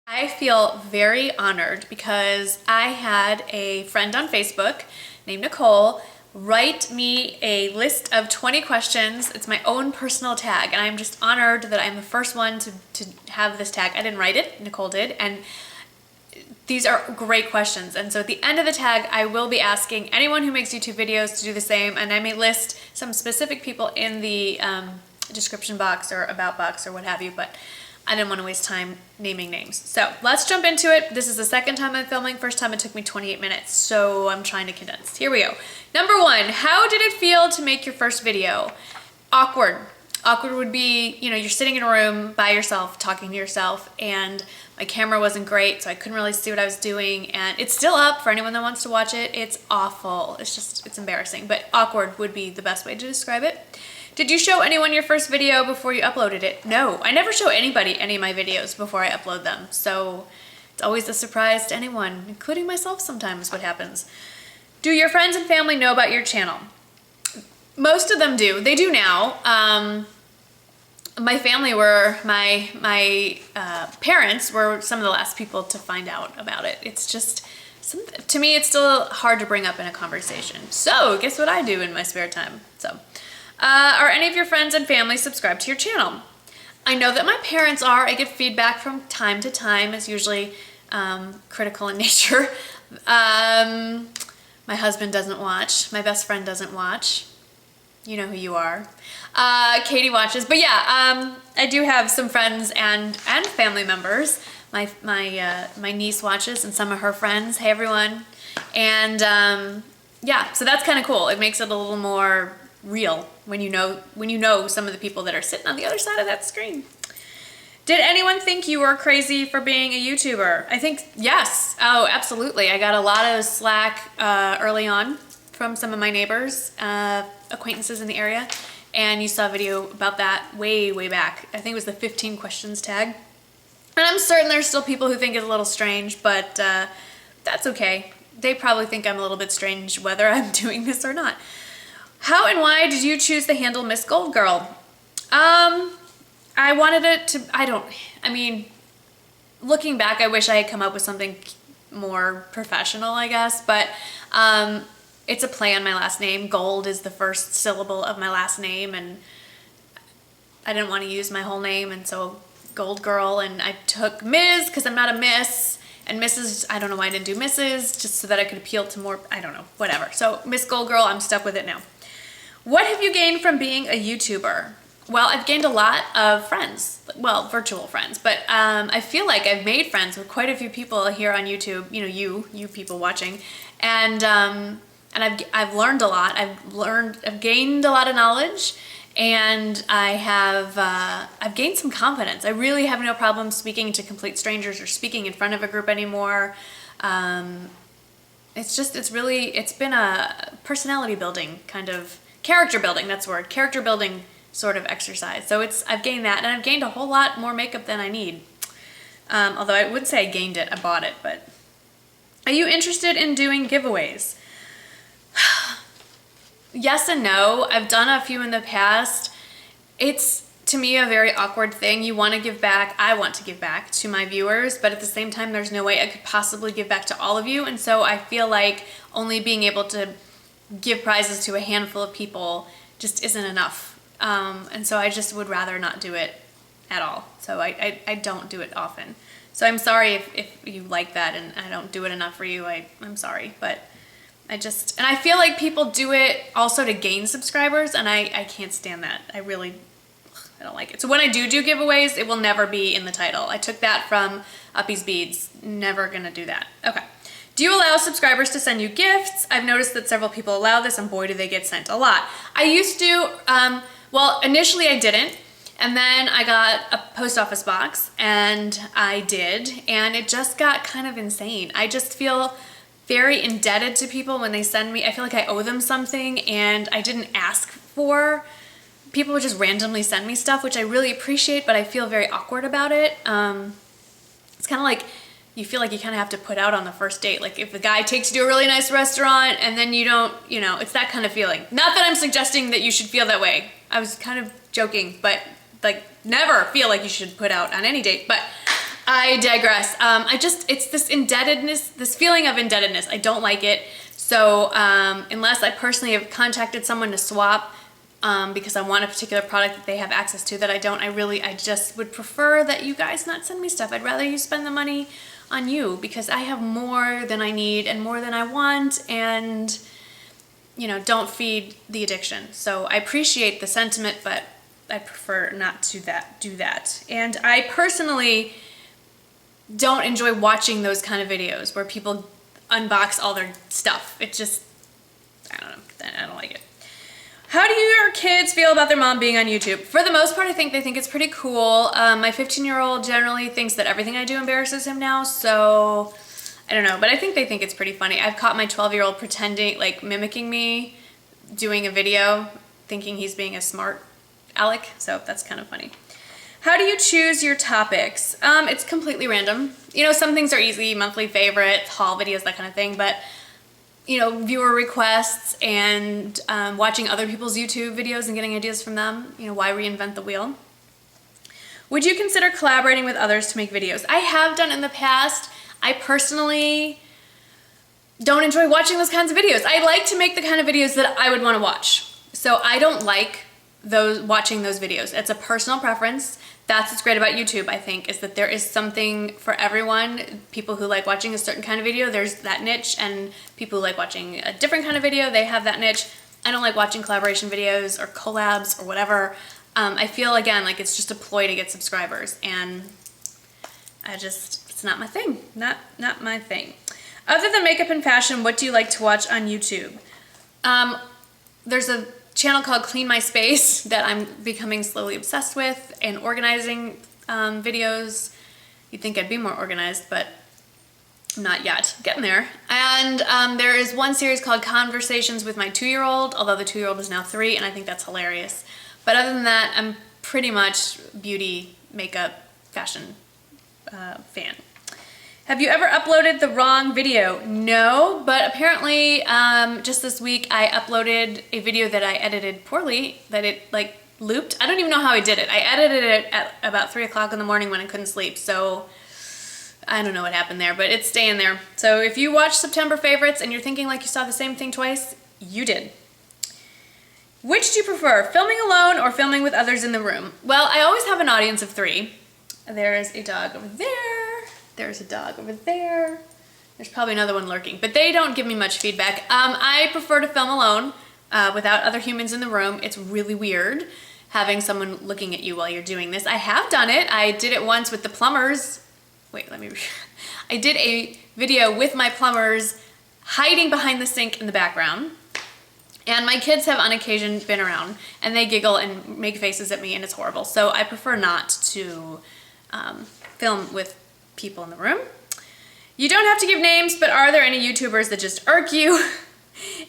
I feel very honored because I had a friend on Facebook named Nicole write me a list of 20 questions. It's my own personal tag, and I'm just honored that I'm the first one to have this tag. I didn't write it, Nicole did, and these are great questions. And so at the end of the tag, I will be asking anyone who makes YouTube videos to do the same, and I may list some specific people in the description box or about box or what have you, but I didn't want to waste time naming names. So let's jump into it. This is the second time I'm filming. First time it took me 28 minutes, so I'm trying to condense. Here we go. Number one, how did it feel to make your first video? Awkward. Awkward would be, you know, you're sitting in a room by yourself, talking to yourself, and my camera wasn't great, so I couldn't really see what I was doing, and it's still up for anyone that wants to watch it. It's awful. It's embarrassing, but awkward would be the best way to describe it. Did you show anyone your first video before you uploaded it? No, I never show anybody any of my videos before I upload them, so it's always a surprise to anyone, including myself sometimes, what happens. Do your friends and family know about your channel? Most of them do. They do now. My family were, my parents were some of the last people to find out about it. It's just, to me, it's still hard to bring up in a conversation. So guess what I do in my spare time? So. Are any of your friends and family subscribed to your channel? I know that my parents are. I get feedback from time to time. It's usually critical in nature. My husband doesn't watch. My best friend doesn't watch. You know who you are. Katie watches. But yeah, I do have some friends and family members. My niece watches and some of her friends. Hey everyone. And yeah, so that's kind of cool. It makes it a little more real when you know some of the people that are sitting on the other side of that screen. Did anyone think you were crazy for being a YouTuber? I think yes. Oh, absolutely. I got a lot of slack early on from some of my neighbors, acquaintances in the area, and you saw a video about that way back. I think it was the 15 questions tag. And I'm certain there's still people who think it's a little strange, but that's okay. They probably think I'm a little bit strange whether I'm doing this or not. How and why did you choose the handle Miss Gold Girl? I wanted it to, I mean, looking back, I wish I had come up with something more professional, I guess, but it's a play on my last name. Gold is the first syllable of my last name, and I didn't want to use my whole name, and so Gold Girl, and I took Ms. because I'm not a Miss, and Mrs., I don't know why I didn't do Mrs., just so that I could appeal to more, I don't know, whatever. So Miss Gold Girl, I'm stuck with it now. What have you gained from being a YouTuber? Well, I've gained a lot of friends, well, virtual friends, but I feel like I've made friends with quite a few people here on YouTube, you know, you people watching, and I've learned a lot. I've gained a lot of knowledge, and I've gained some confidence. I really have no problem speaking to complete strangers or speaking in front of a group anymore. It's been a personality building kind of, character building, that's the word, character building sort of exercise. So I've gained that, and I've gained a whole lot more makeup than I need. Although I wouldn't say I gained it, I bought it, but. Are you interested in doing giveaways? Yes and no. I've done a few in the past. It's, to me, a very awkward thing. You want to give back, I want to give back to my viewers, but at the same time, there's no way I could possibly give back to all of you, and so I feel like only being able to give prizes to a handful of people just isn't enough. And so I just would rather not do it at all. So I don't do it often. So I'm sorry if you like that and I don't do it enough for you. I'm sorry, but and I feel like people do it also to gain subscribers, and I can't stand that. I don't like it. So when I do giveaways, it will never be in the title. I took that from Uppy's Beads. Never gonna do that. Okay. Do you allow subscribers to send you gifts? I've noticed that several people allow this, and boy, do they get sent a lot. I used to, well, initially I didn't, and then I got a post office box, and I did, and it just got kind of insane. I just feel very indebted to people when they send me. I feel like I owe them something, and I didn't ask for. People would just randomly send me stuff, which I really appreciate, but I feel very awkward about it. It's kind of like, you feel like you kind of have to put out on the first date. Like if the guy takes you to a really nice restaurant and then you don't, you know, it's that kind of feeling. Not that I'm suggesting that you should feel that way. I was kind of joking, but like never feel like you should put out on any date. But I digress. It's this indebtedness, this feeling of indebtedness. I don't like it. So unless I personally have contacted someone to swap because I want a particular product that they have access to that I don't, I just would prefer that you guys not send me stuff. I'd rather you spend the money on you because I have more than I need and more than I want, and don't feed the addiction. So I appreciate the sentiment, but I prefer not to do that. And I personally don't enjoy watching those kind of videos where people unbox all their stuff. It just, I don't know, I don't like it. How do your kids feel about their mom being on YouTube? For the most part, I think they think it's pretty cool. My 15-year-old generally thinks that everything I do embarrasses him now, so I don't know, but I think they think it's pretty funny. I've caught my 12-year-old pretending, like mimicking me, doing a video, thinking he's being a smart aleck, so that's kind of funny. How do you choose your topics? It's completely random. Some things are easy, monthly favorites, haul videos, that kind of thing, but viewer requests and watching other people's YouTube videos and getting ideas from them. Why reinvent the wheel? Would you consider collaborating with others to make videos? I have done in the past. I personally don't enjoy watching those kinds of videos. I like to make the kind of videos that I would want to watch. So I don't like watching those videos. It's a personal preference. That's what's great about YouTube, I think, is that there is something for everyone. People who like watching a certain kind of video, there's that niche, and people who like watching a different kind of video, they have that niche. I don't like watching collaboration videos or collabs or whatever. I feel, again, like it's just a ploy to get subscribers, and it's not my thing. Not my thing. Other than makeup and fashion, what do you like to watch on YouTube? There's a channel called Clean My Space that I'm becoming slowly obsessed with, and organizing videos. You'd think I'd be more organized, but I'm not yet. Getting there. And there is one series called Conversations with My 2-year-old, although the 2-year-old is now 3, and I think that's hilarious. But other than that, I'm pretty much beauty, makeup, fashion fan. Have you ever uploaded the wrong video? No, but apparently just this week I uploaded a video that I edited poorly, that it looped. I don't even know how I did it. I edited it at about 3 o'clock in the morning when I couldn't sleep, so I don't know what happened there, but it's staying there. So if you watch September favorites and you're thinking like you saw the same thing twice, you did. Which do you prefer, filming alone or filming with others in the room? Well, I always have an audience of 3. There's a dog over there. There's a dog over there. There's probably another one lurking, but they don't give me much feedback. I prefer to film alone without other humans in the room. It's really weird having someone looking at you while you're doing this. I have done it. I did it once with the plumbers. Wait, I did a video with my plumbers hiding behind the sink in the background. And my kids have on occasion been around, and they giggle and make faces at me, and it's horrible. So I prefer not to film with people in the room. You don't have to give names, but are there any YouTubers that just irk you?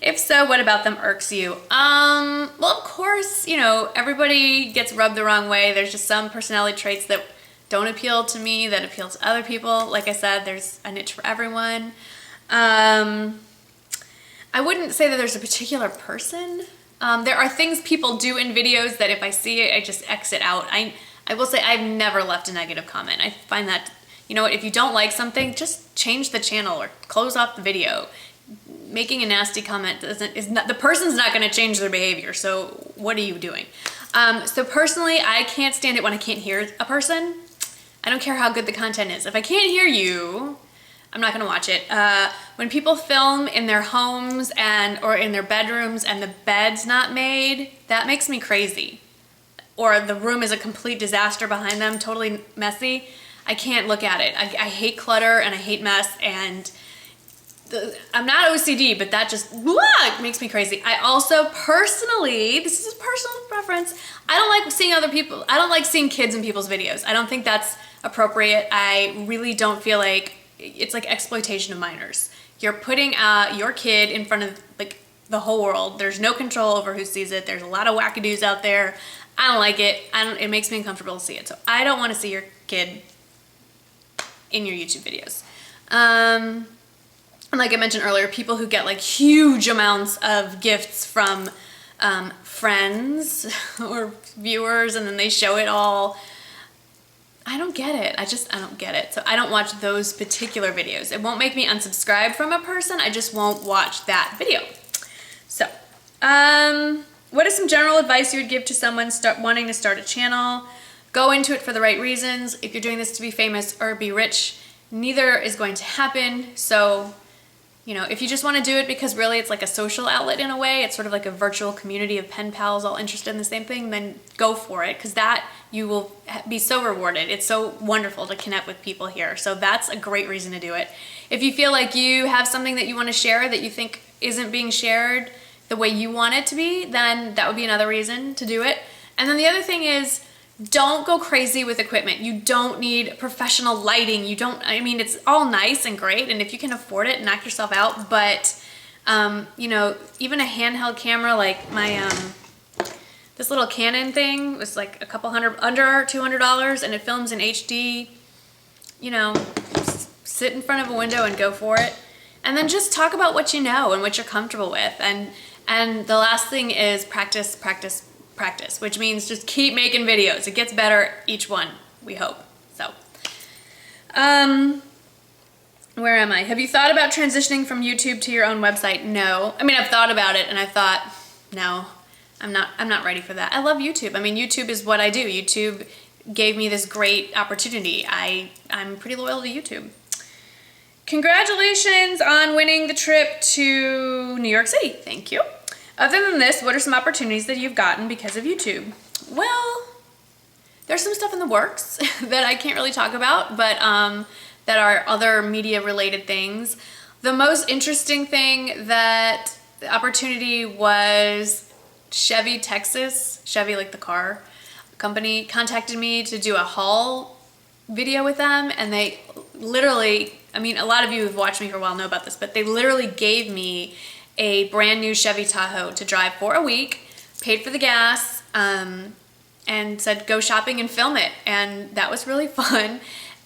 If so, what about them irks you? Well, of course, everybody gets rubbed the wrong way. There's just some personality traits that don't appeal to me, that appeal to other people. Like I said, there's a niche for everyone. I wouldn't say that there's a particular person. There are things people do in videos that if I see it, I just exit out. I will say I've never left a negative comment. I find that, if you don't like something, just change the channel or close off the video. Making a nasty comment the person's not going to change their behavior, so what are you doing? So personally, I can't stand it when I can't hear a person. I don't care how good the content is. If I can't hear you, I'm not going to watch it. When people film in their homes or in their bedrooms and the bed's not made, that makes me crazy. Or the room is a complete disaster behind them, totally messy. I can't look at it. I hate clutter and I hate mess, and I'm not OCD, but that just makes me crazy. I also personally, this is a personal preference, I don't like seeing I don't like seeing kids in people's videos. I don't think that's appropriate. I really don't feel like it's like exploitation of minors. You're putting your kid in front of the whole world. There's no control over who sees it. There's a lot of wackadoos out there. I don't like it. It makes me uncomfortable to see it. So I don't want to see your kid in your YouTube videos. And like I mentioned earlier, people who get huge amounts of gifts from friends or viewers, and then they show it all. I don't get it. I don't get it. So I don't watch those particular videos. It won't make me unsubscribe from a person. I just won't watch that video. So, what is some general advice you would give to someone wanting to start a channel? Go into it for the right reasons. If you're doing this to be famous or be rich, neither is going to happen. So, you know, if you just want to do it because really it's like a social outlet in a way, it's sort of like a virtual community of pen pals all interested in the same thing, then go for it, because that you will be so rewarded. It's so wonderful to connect with people here. So that's a great reason to do it. If you feel like you have something that you want to share that you think isn't being shared the way you want it to be, then that would be another reason to do it. And then the other thing is, don't go crazy with equipment. You don't need professional lighting. I mean, it's all nice and great, and if you can afford it, knock yourself out. But, you know, even a handheld camera like my, this little Canon thing was like under $200, and it films in HD. You know, sit in front of a window and go for it. And then just talk about what you know and what you're comfortable with. And the last thing is practice, practice, practice, which means just keep making videos. It gets better each one, we hope. So, where am I? Have you thought about transitioning from YouTube to your own website? No. I mean, I've thought about it, and I thought, no, I'm not ready for that. I love YouTube. I mean, YouTube is what I do. YouTube gave me this great opportunity. I'm pretty loyal to YouTube. Congratulations on winning the trip to New York City. Thank you. Other than this, what are some opportunities that you've gotten because of YouTube? Well, there's some stuff in the works that I can't really talk about, but that are other media related things. The most interesting thing that the opportunity was Chevy, Texas, Chevy like the car company, contacted me to do a haul video with them, and they literally, I mean, a lot of you who've watched me for a while know about this, but they literally gave me a brand new Chevy Tahoe to drive for a week, paid for the gas, and said go shopping and film it. And that was really fun.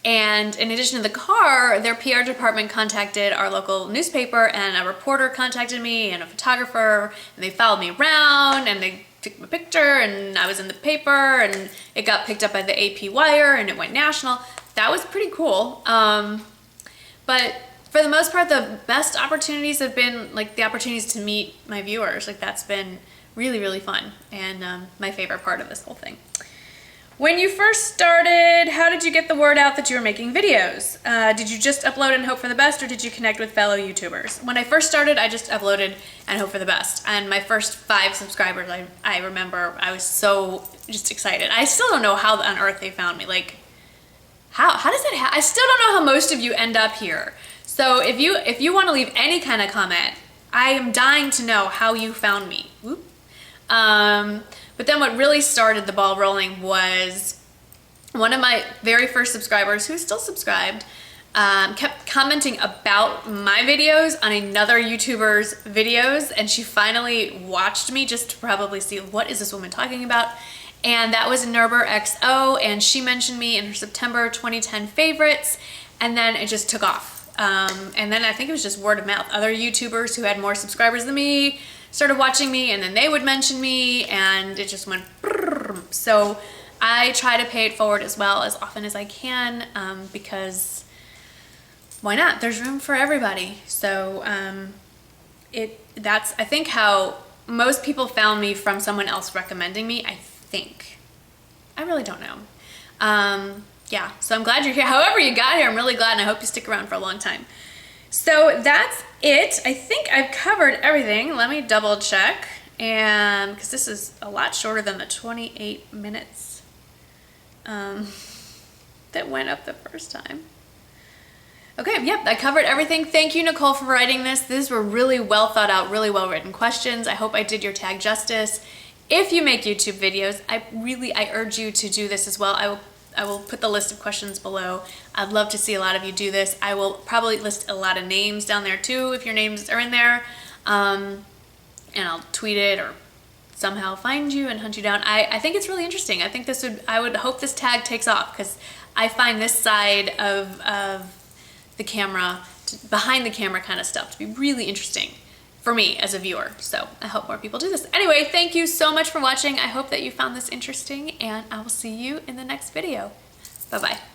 And in addition to the car, their PR department contacted our local newspaper, and a reporter contacted me, and a photographer, and they followed me around, and they took my picture, and I was in the paper, and it got picked up by the AP Wire, and it went national. That was pretty cool. But for the most part, the best opportunities have been like the opportunities to meet my viewers. Like that's been really, really fun, and my favorite part of this whole thing. When you first started, how did you get the word out that you were making videos? Did you just upload and hope for the best, or did you connect with fellow YouTubers? When I first started, I just uploaded and hoped for the best. And my first 5 subscribers, I remember I was so just excited. I still don't know how on earth they found me. Like, how does that happen? I still don't know how most of you end up here. So if you want to leave any kind of comment, I am dying to know how you found me. Whoop. But then what really started the ball rolling was one of my very first subscribers, who's still subscribed, kept commenting about my videos on another YouTuber's videos, and she finally watched me just to probably see what is this woman talking about. And that was Nerber XO, and she mentioned me in her September 2010 favorites, and then it just took off. And then I think it was just word of mouth. Other YouTubers who had more subscribers than me started watching me, and then they would mention me, and it just went brrr. So I try to pay it forward as well as often as I can, because why not? There's room for everybody. So that's I think how most people found me, from someone else recommending me, I think. I really don't know. Yeah, so I'm glad you're here. However you got here, I'm really glad, and I hope you stick around for a long time. So that's it. I think I've covered everything. Let me double check, and because this is a lot shorter than the 28 minutes that went up the first time. Okay, yep, I covered everything. Thank you, Nicole, for writing this. These were really well thought out, really well written questions. I hope I did your tag justice. If you make YouTube videos, I urge you to do this as well. I will put the list of questions below. I'd love to see a lot of you do this. I will probably list a lot of names down there too, if your names are in there. And I'll tweet it or somehow find you and hunt you down. I think it's really interesting. I think I would hope this tag takes off, because I find this side of the camera, behind the camera kind of stuff, to be really interesting for me as a viewer. So I hope more people do this. Anyway, thank you so much for watching. I hope that you found this interesting, and I will see you in the next video. Bye-bye.